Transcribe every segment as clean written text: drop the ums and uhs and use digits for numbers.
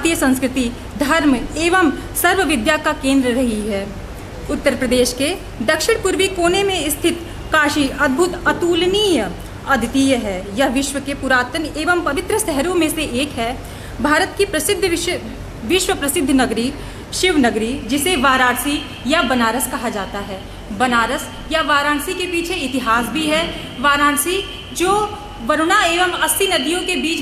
भारतीय संस्कृति, धर्म एवं सर्व विद्या का केंद्र रही है। उत्तर प्रदेश के दक्षिण पूर्वी कोने में स्थित काशी अद्भुत, अतुलनीय, अद्वितीय है। यह विश्व के पुरातन एवं पवित्र शहरों में से एक है। भारत की प्रसिद्ध विश्व प्रसिद्ध नगरी शिव नगरी, जिसे वाराणसी या बनारस कहा जाता है। बनारस या वाराणसी के पीछे इतिहास भी है। वाराणसी जो वरुणा एवं 80 नदियों के बीच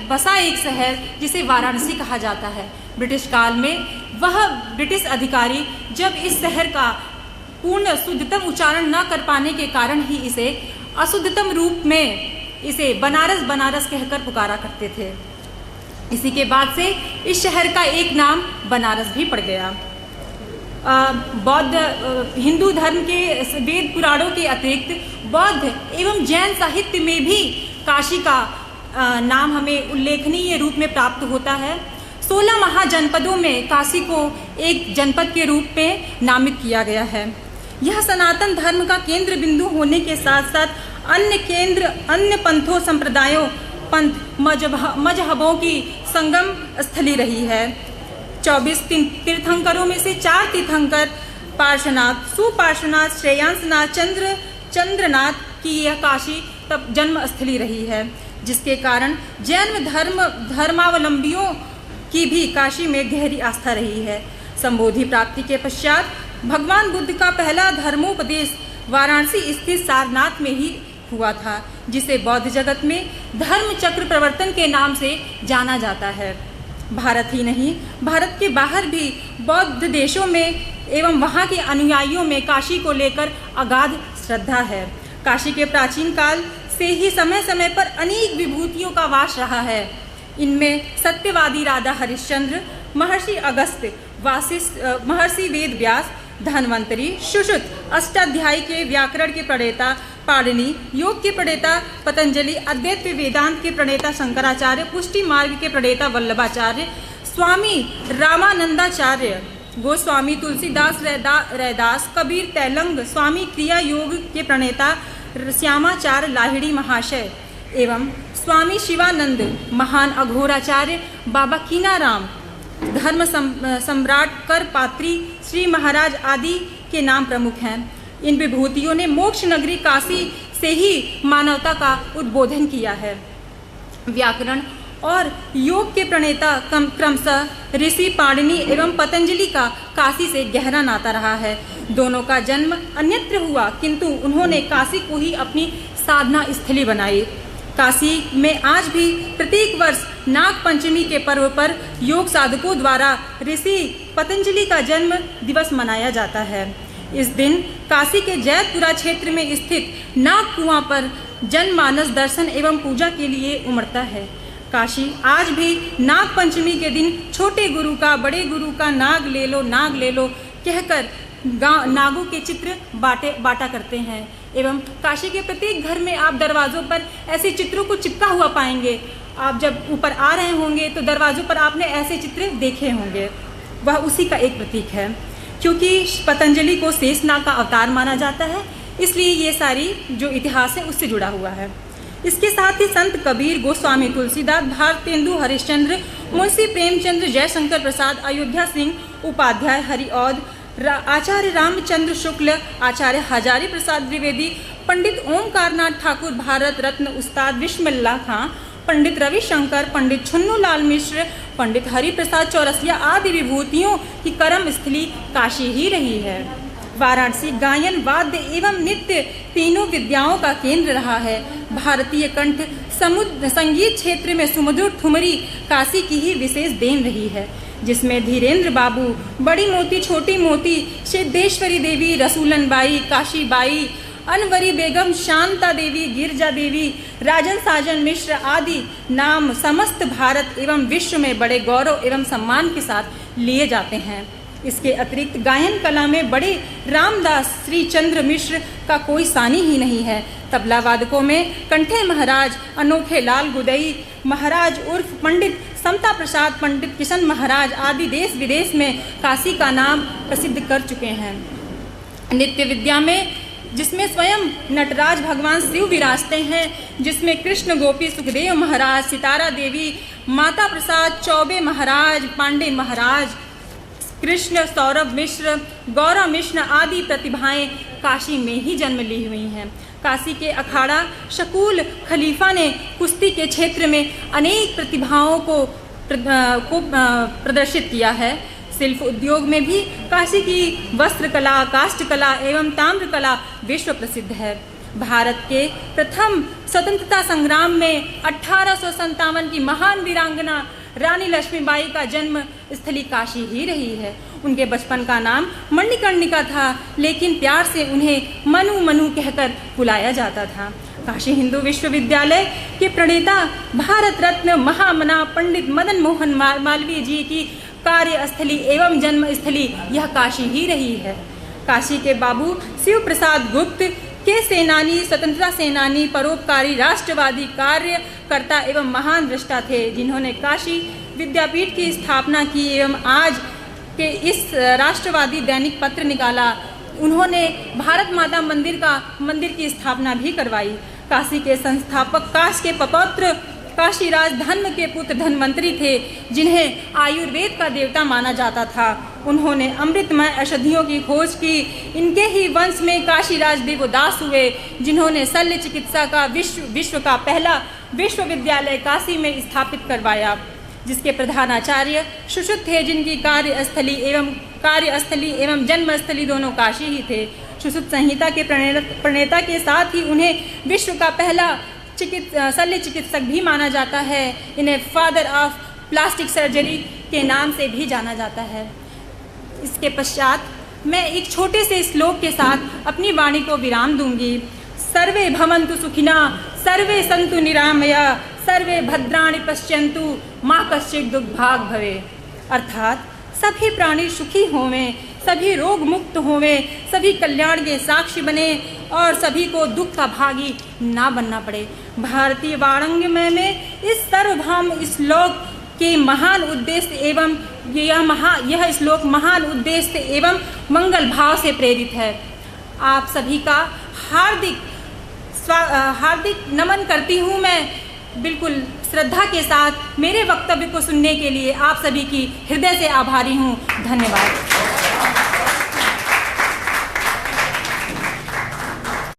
बसा एक शहर, जिसे वाराणसी कहा जाता है। ब्रिटिश काल में वह ब्रिटिश अधिकारी जब इस शहर का पूर्ण शुद्धतम उच्चारण न कर पाने के कारण ही इसे अशुद्धतम रूप में इसे बनारस बनारस कहकर पुकारा करते थे। इसी के बाद से इस शहर का एक नाम बनारस भी पड़ गया। बौद्ध हिंदू धर्म के वेद पुराणों के अतिरिक्त बौद्ध एवं जैन साहित्य में भी काशी का नाम हमें उल्लेखनीय रूप में प्राप्त होता है। 16 महाजनपदों में काशी को एक जनपद के रूप में नामित किया गया है। यह सनातन धर्म का केंद्र बिंदु होने के साथ साथ अन्य पंथों, संप्रदायों, पंथ मजहबों की संगम स्थली रही है। 24 तीर्थंकरों में से 4 तीर्थंकर पार्श्वनाथ, सुपार्श्वनाथ, श्रेयांसनाथ, चंद्रनाथ की यह काशी तब जन्म स्थली रही है, जिसके कारण जैन धर्मावलंबियों की भी काशी में गहरी आस्था रही है। संबोधि प्राप्ति के पश्चात भगवान बुद्ध का पहला धर्मोपदेश वाराणसी स्थित सारनाथ में ही हुआ था, जिसे बौद्ध जगत में धर्म चक्र प्रवर्तन के नाम से जाना जाता है। भारत ही नहीं, भारत के बाहर भी बौद्ध देशों में एवं वहाँ के अनुयायियों में काशी को लेकर अगाध श्रद्धा है। काशी के प्राचीन काल से ही समय समय पर अनेक विभूतियों का वास रहा है। इनमें सत्यवादी राजा हरिश्चंद्र, महर्षि अगस्त्य, महर्षि वेद व्यास, धन्वंतरी, सुश्रुत, अष्टाध्यायी के व्याकरण के प्रणेता पाणिनि, योग के प्रणेता पतंजलि, अद्वैत वेदांत के प्रणेता शंकराचार्य, पुष्टि मार्ग के प्रणेता वल्लभाचार्य, स्वामी रामानंदाचार्य, गोस्वामी तुलसीदास रैदास, कबीर तैलंग, स्वामी क्रिया योग के प्रणेता श्यामाचार्य लाहिड़ी महाशय एवं स्वामी शिवानंद, महान अघोराचार्य बाबा कीनाराम, धर्म सम्राट कर पात्री श्री महाराज आदि के नाम प्रमुख हैं। इन विभूतियों ने मोक्ष नगरी काशी से ही मानवता का उद्बोधन किया है। व्याकरण और योग के प्रणेता क्रमशः ऋषि पाणिनि एवं पतंजलि का काशी से गहरा नाता रहा है। दोनों का जन्म अन्यत्र हुआ, किंतु उन्होंने काशी को ही अपनी साधना स्थली बनाई। काशी में आज भी प्रत्येक वर्ष नाग पंचमी के पर्व पर योग साधकों द्वारा ऋषि पतंजलि का जन्म दिवस मनाया जाता है। इस दिन काशी के जैतपुरा क्षेत्र में स्थित नाग कुआं पर जनमानस दर्शन एवं पूजा के लिए उमड़ता है। काशी आज भी नाग पंचमी के दिन छोटे गुरु का, बड़े गुरु का नाग ले लो कहकर नागों के चित्र बांटा करते हैं। एवं काशी के प्रत्येक घर में आप दरवाज़ों पर ऐसे चित्रों को चिपका हुआ पाएंगे। आप जब ऊपर आ रहे होंगे तो दरवाज़ों पर आपने ऐसे चित्र देखे होंगे। वह उसी का एक प्रतीक है। क्योंकि पतंजलि को शेषनाग का अवतार माना जाता है, इसलिए ये सारी जो इतिहास है उससे जुड़ा हुआ है। इसके साथ ही संत कबीर, गोस्वामी तुलसीदास, भारतेंदु हरिश्चंद्र, मुंशी प्रेमचंद्र, जयशंकर प्रसाद, अयोध्या सिंह उपाध्याय, हरिऔध, आचार्य रामचंद्र शुक्ल, आचार्य हजारी प्रसाद द्विवेदी, पंडित ओमकारनाथ ठाकुर, भारत रत्न उस्ताद बिस्मिल्लाह खां, पंडित रविशंकर, पंडित छुन्नूलाल मिश्र, पंडित हरिप्रसाद चौरसिया आदि विभूतियों की कर्म स्थली काशी ही रही है। वाराणसी गायन, वाद्य एवं नृत्य तीनों विद्याओं का केंद्र रहा है। भारतीय कंठ संगीत क्षेत्र में सुमधुर ठुमरी काशी की ही विशेष देन रही है, जिसमें धीरेन्द्र बाबू, बड़ी मोती, छोटी मोती, सिद्धेश्वरी देवी, रसूलन बाई, काशी बाई, अनवरी बेगम, शांता देवी, गिरजा देवी, राजन साजन मिश्र आदि नाम समस्त भारत एवं विश्व में बड़े गौरव एवं सम्मान के साथ लिए जाते हैं। इसके अतिरिक्त गायन कला में बड़े रामदास, श्री चंद्र मिश्र का कोई सानी ही नहीं है। तबला वादकों में कंठे महाराज, अनोखे लाल गुदई महाराज उर्फ पंडित समता प्रसाद, पंडित किशन महाराज आदि देश विदेश में काशी का नाम प्रसिद्ध कर चुके हैं। नृत्य विद्या में जिसमें स्वयं नटराज भगवान शिव विराजते हैं, जिसमें कृष्ण गोपी सुखदेव महाराज, सितारा देवी, माता प्रसाद चौबे महाराज, पांडे महाराज, कृष्ण, सौरभ मिश्र, गौरव मिश्र आदि प्रतिभाएं काशी में ही जन्म ली हुई हैं। काशी के अखाड़ा शकुल खलीफा ने कुश्ती के क्षेत्र में अनेक प्रतिभाओं को प्रदर्शित किया है। शिल्प उद्योग में भी काशी की वस्त्र कला, काष्ठ कला एवं ताम्र कला विश्व प्रसिद्ध है। भारत के प्रथम स्वतंत्रता संग्राम में 1857 की महान वीरांगना रानी लक्ष्मीबाई का जन्म स्थली काशी ही रही है। उनके बचपन का नाम मणिकर्णिका था, लेकिन प्यार से उन्हें मनु मनु कहकर बुलाया जाता था। काशी हिंदू विश्वविद्यालय के प्रणेता भारत रत्न महामना पंडित मदन मोहन मालवीय जी की कार्यस्थली एवं जन्मस्थली यह काशी ही रही है। काशी के बाबू शिव प्रसाद गुप्त के सेनानी, स्वतंत्रता सेनानी, परोपकारी, राष्ट्रवादी कार्यकर्ता एवं महान दृष्टा थे, जिन्होंने काशी विद्यापीठ की स्थापना की एवं आज के इस राष्ट्रवादी दैनिक पत्र निकाला। उन्होंने भारत माता मंदिर की स्थापना भी करवाई। काशी के संस्थापक काशी के पपौत्र काशीराज धन्व के पुत्र धन्वंतरी थे, जिन्हें आयुर्वेद का देवता माना जाता था। उन्होंने अमृतमय औषधियों की खोज की। इनके ही वंश में काशीराज देवदास हुए, जिन्होंने शल्य चिकित्सा का विश्व का पहला विश्वविद्यालय काशी में स्थापित करवाया, जिसके प्रधानाचार्य सुश्रुत थे, जिनकी कार्यस्थली एवं जन्मस्थली दोनों काशी ही थे। सुश्रुत संहिता के प्रणेता के साथ ही उन्हें विश्व का पहला शल्य चिकित्सक भी माना जाता है। इन्हें फादर ऑफ प्लास्टिक सर्जरी के नाम से भी जाना जाता है। इसके पश्चात मैं एक छोटे से श्लोक के साथ अपनी वाणी को विराम दूंगी। सर्वे भवन्तु सुखिना, सर्वे सन्तु निरामया, सर्वे भद्राणि पश्यन्तु, माँ कश्चित् दुर्भाग भवे। अर्थात सभी प्राणी सुखी होवें, सभी रोग मुक्त होवें, सभी कल्याण के साक्षी बने और सभी को दुख का भागी ना बनना पड़े। भारतीय वाङ्मय में इस सार्वभौम श्लोक के महान उद्देश्य एवं यह श्लोक महान उद्देश्य एवं मंगल भाव से प्रेरित है। आप सभी का हार्दिक नमन करती हूँ मैं। बिल्कुल श्रद्धा के साथ मेरे वक्तव्य को सुनने के लिए आप सभी की हृदय से आभारी हूँ। धन्यवाद।